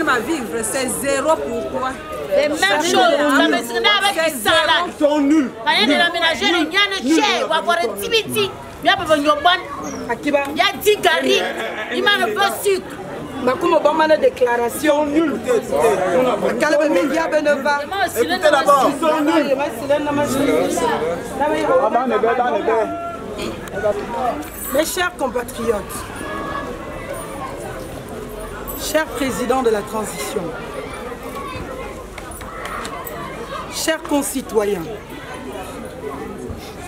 Ma vivre, c'est zéro pourquoi. Les mêmes choses, la maison avec des salades. Ils sont nuls. Rien de l'aménager, il y a un chien, il va avoir un tibiti. Il y a un yoban. Il y a 10 gari. Il m'a un peu sucre. Makumo Bamana déclaration nulle. Calme média Beneva. Écoutez d'abord. Ils sont nuls. Mes chers compatriotes, chers présidents de la transition, chers concitoyens,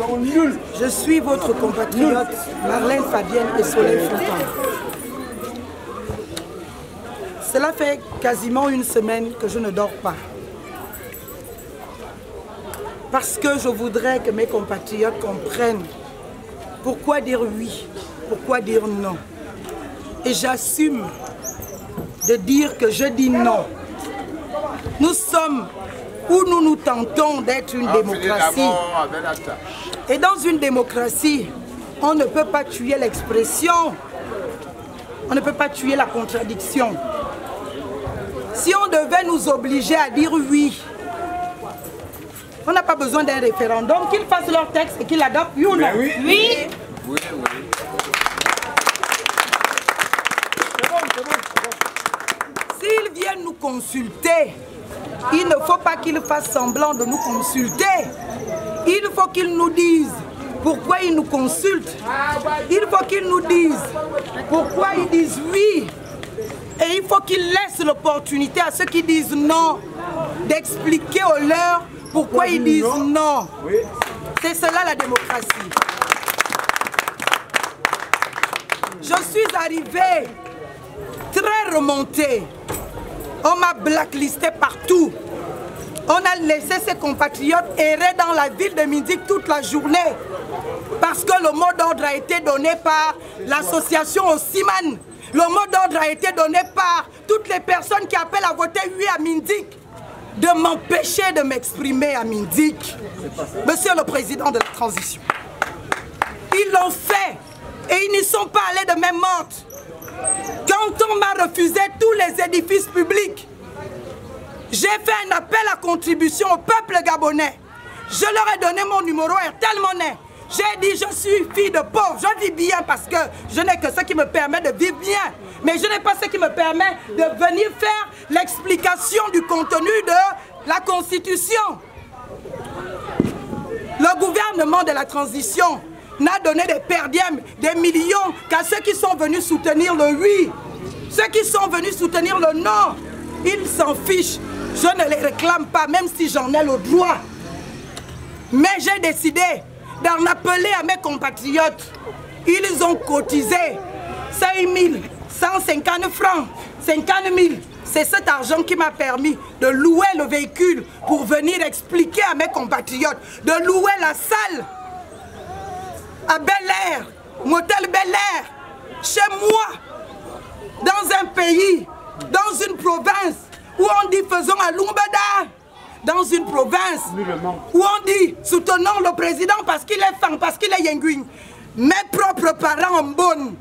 Ils sont nuls. je suis votre compatriote Marlène Fabienne et Soleil Fontaine. Cela fait quasiment une semaine que je ne dors pas. Parce que je voudrais que mes compatriotes comprennent pourquoi dire oui, pourquoi dire non. Et j'assume de dire que je dis non. Nous sommes où nous nous tentons d'être une démocratie. Et dans une démocratie, on ne peut pas tuer l'expression, on ne peut pas tuer la contradiction. Si on devait nous obliger à dire oui, on n'a pas besoin d'un référendum, qu'ils fassent leur texte et qu'ils l'adoptent, oui ou non? Oui. Oui. Oui. S'ils viennent nous consulter, il ne faut pas qu'ils fassent semblant de nous consulter. Il faut qu'ils nous disent pourquoi ils nous consultent. Il faut qu'ils nous disent pourquoi ils disent oui. Et il faut qu'ils laissent l'opportunité à ceux qui disent non d'expliquer aux leurs pourquoi ils disent non. C'est cela la démocratie. Je suis arrivée très remontée. On m'a blacklisté partout. On a laissé ses compatriotes errer dans la ville de Mindik toute la journée. Parce que le mot d'ordre a été donné par l'association Osiman. Le mot d'ordre a été donné par toutes les personnes qui appellent à voter oui à Mindik, de m'empêcher de m'exprimer à Mindik. Monsieur le Président de la Transition, ils l'ont fait et ils n'y sont pas allés de main morte. Quand on m'a refusé tous les édifices publics, j'ai fait un appel à contribution au peuple gabonais. Je leur ai donné mon numéro Airtel Money. J'ai dit, je suis fille de pauvre, je vis bien parce que je n'ai que ce qui me permet de vivre bien. Mais je n'ai pas ce qui me permet de venir faire l'explication du contenu de la Constitution. Le gouvernement de la transition n'a donné des perdièmes, des millions qu'à ceux qui sont venus soutenir le oui. Ceux qui sont venus soutenir le non, ils s'en fichent. Je ne les réclame pas, même si j'en ai le droit. Mais j'ai décidé d'en appeler à mes compatriotes. Ils ont cotisé 5 150 francs, 50 000. C'est cet argent qui m'a permis de louer le véhicule pour venir expliquer à mes compatriotes, de louer la salle à Bel Air, motel Bel Air, chez moi, dans un pays, dans une province où on dit faisons à Lumbada. Dans une province où on dit soutenons le président parce qu'il est fan, parce qu'il est yenguin. Mes propres parents en bonne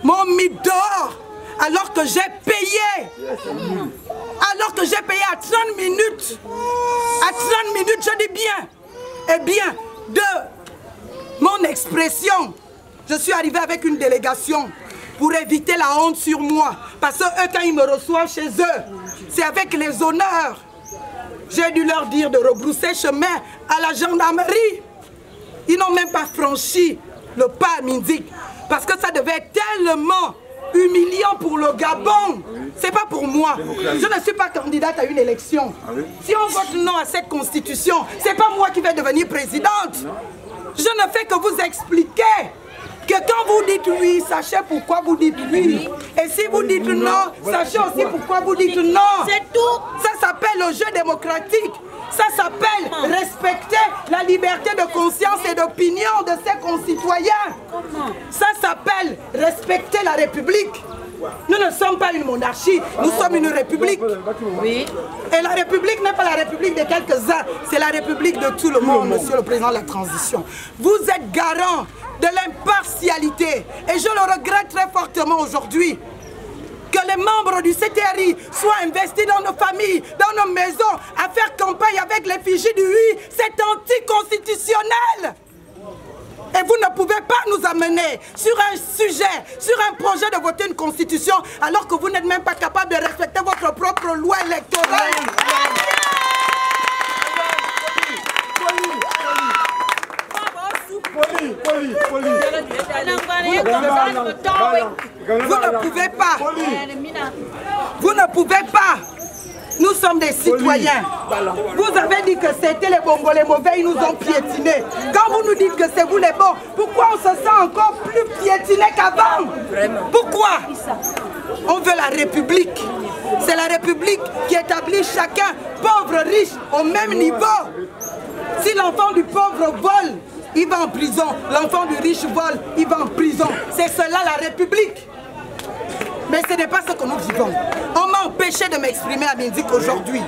m'ont mis dehors alors que j'ai payé. Alors que j'ai payé à 30 minutes. À 30 minutes, je dis bien. Eh bien, de mon expression, je suis arrivé avec une délégation pour éviter la honte sur moi. Parce que eux, quand ils me reçoivent chez eux, c'est avec les honneurs. J'ai dû leur dire de rebrousser chemin à la gendarmerie. Ils n'ont même pas franchi le pas à Mindik. Parce que ça devait être tellement humiliant pour le Gabon. C'est pas pour moi. Je ne suis pas candidate à une élection. Si on vote non à cette constitution, c'est pas moi qui vais devenir présidente. Je ne fais que vous expliquer que quand vous dites oui, sachez pourquoi vous dites oui. Et si vous dites non, sachez aussi pourquoi vous dites non. C'est tout. Ça s'appelle le jeu démocratique. Ça s'appelle respecter la liberté de conscience et d'opinion de ses concitoyens. Ça s'appelle respecter la République. Nous ne sommes pas une monarchie, nous sommes une république. Oui. Et la République n'est pas la République de quelques-uns, c'est la République de tout le monde, Monsieur le Président de la Transition. Vous êtes garant de l'impartialité et je le regrette très fortement aujourd'hui. que les membres du CTRI soient investis dans nos familles, dans nos maisons, à faire campagne avec l'effigie du oui, c'est anticonstitutionnel. Et vous ne pouvez pas nous amener sur un sujet, sur un projet de voter une constitution, alors que vous n'êtes même pas capable de respecter votre propre loi électorale. Vous ne pouvez pas. Vous ne pouvez pas. Nous sommes des citoyens. Vous avez dit que c'était les bons, les mauvais, ils nous ont piétinés. Quand vous nous dites que c'est vous les bons, pourquoi on se sent encore plus piétinés qu'avant? Pourquoi? On veut la République. C'est la République qui établit chacun, pauvre, riche, au même niveau. Si l'enfant du pauvre vole, il va en prison. L'enfant du riche vole, il va en prison. C'est cela la République. Mais ce n'est pas ce que nous vivons. On m'a empêché de m'exprimer à Minzik aujourd'hui.